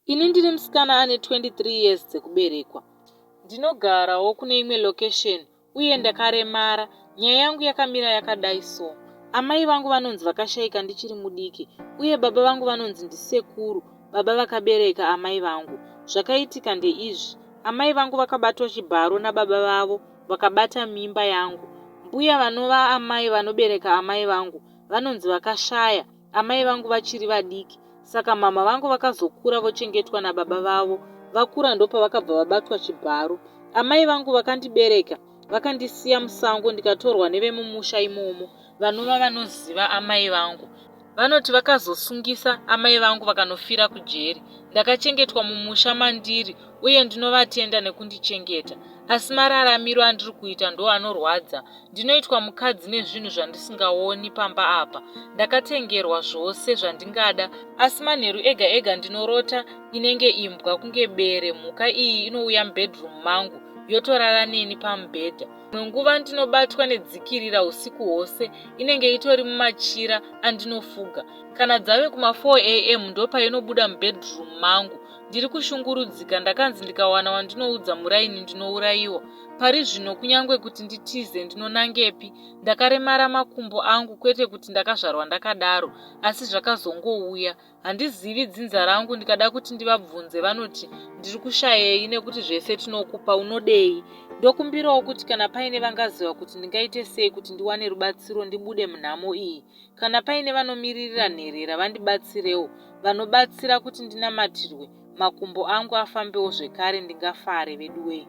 Ini ndiri musikana ane 23 years dzekuberekwa. Ndinogarawo kune imwe location uye ndakaremara. Nyaya yangu yakamira yakadai so. Amai vangu vanonzi vakashayika ndichiri mudiki uye baba vangu vanonzi ndisekuru, baba vakabereka amai vangu. Zvakaitika ndeizvi: amai vangu vakabatwa chibharo nababa vavo vakabata mimba yangu. Mbuya vanova amai vanobereka amai vangu vanonzi vakashaya amai vangu vachiri vadiki. Saka mama vangu vakazokura vochengetwa nababa vavo. Vakura ndopa vakabva vabatwa chibharo. Amai vangu vakandibereka vakandisiya musango ndikatorwa nevemumusha imomo vanova vanoziva amai vangu. Vanoti vakazosungisa amai vangu vakanofira kujeri. Ndakachengetwa mumusha mandiri uye ndinovatenda nekundichengeta. Asi mararamiro andiri kuita ndo anorwadza. Ndinoitwa mukadzi nezvinhu zvandisingaoni pamba apa. Ndakatengerwa zvose zvandingada, asi manheru ega ega ndinorota inenge imbwa kunge bere. Mhuka iyi inouya mubedroom mangu yotorara neni pamubhedha. Munguva ndinobatwa nedzikirira usiku hwose, inenge itori mumachira andinofuga. Kana dzave kuma 4 am ndo painobuda mubedroom mangu. Ndiri kushungurudzika, ndakanzi ndikawana wandinoudza muraini ndinourayiwa. Pari zvino kunyangwe kuti nditize ndinonangepi? Ndakaremara makumbo angu, kwete kuti ndakazvarwa ndakadaro, asi zvakazongouya. Handizivi dzinza rangu, ndikada kuti ndivabvunze vanoti ndiri kushayei nekuti zvese tinokupa unodei. Ndokumbirawo kuti kana paine vangaziva kuti ndingaite sei kuti ndiwane rubatsiro ndibude munhamo iyi. Kana paine vanomiririra nherera vandibatsirewo, vanobatsira kuti ndinamatirwe makumbo angu afambewo zvekare, ndingafare veduwei.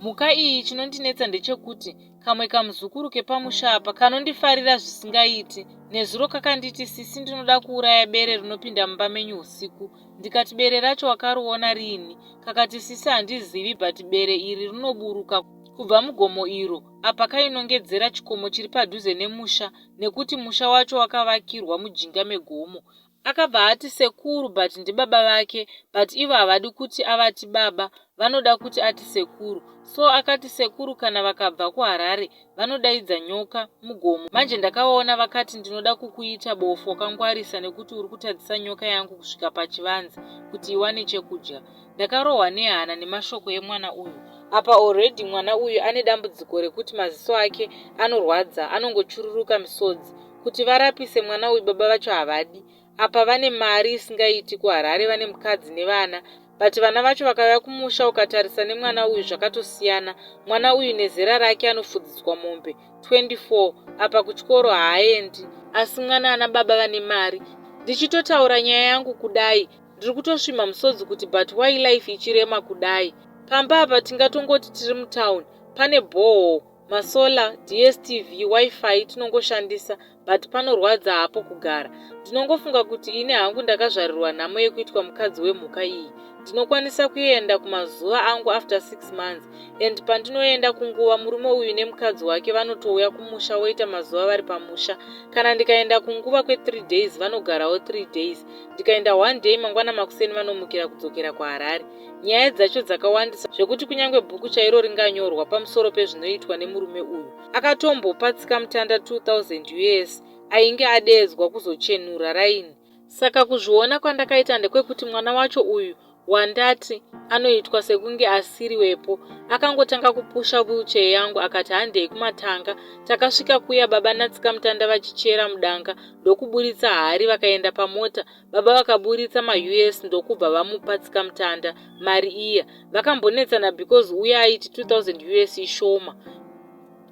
Mhuka iyi chinondinetsa ndechekuti kamwe kamuzukuru kepamusha apa kanondifarira zvisingaiti. Nezuro kakanditi, sisi ndinoda kuuraya bere rinopinda mumba menyu usiku. Ndikati bere racho wakariona riini? Kakati sisi handizivi, bhati bere iri rinoburuka kubva mugomo iro apa kainongedzera chikomo chiri padhuze nemusha, nekuti musha wacho wakavakirwa mujinga megomo. Akabva ati sekuru, bhati ndibaba vake, bhati ivo havadi kuti avati baba, vanoda kuti ati sekuru. So akati sekuru kana vakabva kuHarare vanodaidza nyoka mugomo. Manje ndakaona vakati ndinoda kukuita bofu wakangwarisa nekuti uri kutadzisa nyoka yangu kusvika pachivanze kuti iwane chekudya. Ndakarohwa nehana nemashoko emwana uyu. Apa already mwana uyu ane dambudziko rekuti maziso ake anorwadza, anongochururuka misodzi. Kuti varapise mwana uyu baba vacho havadi. Apa vane mari isingaiti kuHarare, vane mukadzi nevana. Bati vana vacho vakauya kumusha ukatarisa nemwana uyu zvakatosiyana. Mwana uyu nezera rake anofudzidzwa mombe 24. Apa kuchikoro haaendi, asi mwana ana baba vane mari. Ndichitotaura nyaya yangu kudai, ndiri kutosvima musodzi kuti but why life ichirema kudai. Pamba apa tingatongoti tiri mutauni, pane boho, masola, DSTV, wifi tinongoshandisa, but panorwadza hapo kugara. Ndinongofunga kuti ine hangu ndakazvarirwa nhamo yekuitwa mukadzi wemhuka iyi. Ndinokwanisa kuenda kumazuva angu after 6 months, and pandinoenda kunguva murume uyu nemukadzi wake vanotouya kumusha woita mazuva vari pamusha. Kana ndikaenda kunguva kwe3 days vanogarawo 3 days. Ndikaenda 1 day mangwana makuseni vanomukira kudzokera kuHarare. Nyaya dzacho dzakawandisa zvekuti kunyange bhuku chairo ringanyorwa pamusoro pezvinoitwa nemurume uyu. Akatombopatsika mutanda 2000 US ainge adedzwa kuzochenura raini. Saka kuzviona kwandakaita ndekwekuti mwana wacho uyu wandati anoitwa sekunge asiriwepo. Akangotanga kupusha wheelchair yangu akati handei kumatanga. Takasvika kuya baba natsika mutanda vachichera mudanga ndokuburitsa hari vakaenda pamota. Baba vakaburitsa maUS ndokubva vamupatsika mutanda mari iya. Vakambonetsana because uya aiti 2000 US ishoma.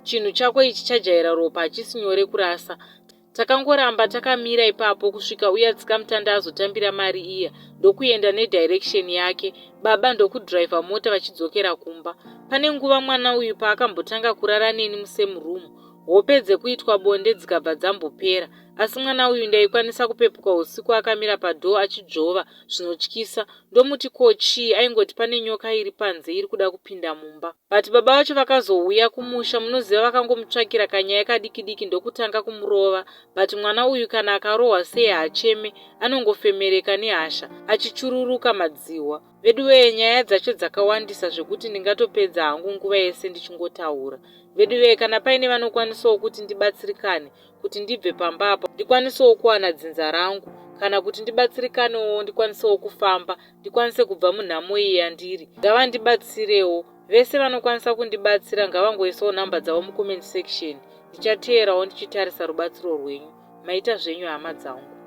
Chinhu chako ichi chajaira ropa hachisi nyore kurasa. Takangoramba takamira ipapo kusvika uya tsika mutanda azotambira mari iya ndokuenda nedirection yake. Baba ndokudhiraivha mota vachidzokera kumba. Pane nguva mwana uyu paakambotanga kurara neni musame room, hope dzekuitwa bonde dzikabva dzambopera. Asi mwana uyu ndaikwanisa kupepuka usiku akamira padhoo achidzvova zvinotyisa. Ndomuti kochi, aingoti pane nyoka iri panze iri kuda kupinda mumba. Bati baba vacho vakazouya kumusha, munoziva vakangomutsvakira kanyaya kadiki ndokutanga kumurova. Bati mwana uyu kana akarohwa sei haacheme, anongofemereka nehasha achichururuka madziwa. Veduwe nyaya dzacho dzakawandisa zvekuti ndingatopedza hangu nguva yese ndichingotaura. Veduwe kana paine vanokwanisawo kuti ndibatsirikane, kuti ndibve pamba apa ndikwanisewo kuwana dzinza rangu, kana kuti ndibatsirikanewo ndikwanisewo kufamba, ndikwanise kubva munhamo iyi yandiri. Ngavandibatsirewo. Vese vanokwanisa kundibatsira ngavangoisawo nhamba dzavo mucomment section. Ndichateerawo ndichitarisa rubatsiro rwenyu. Maita zvenyu hama dzangu.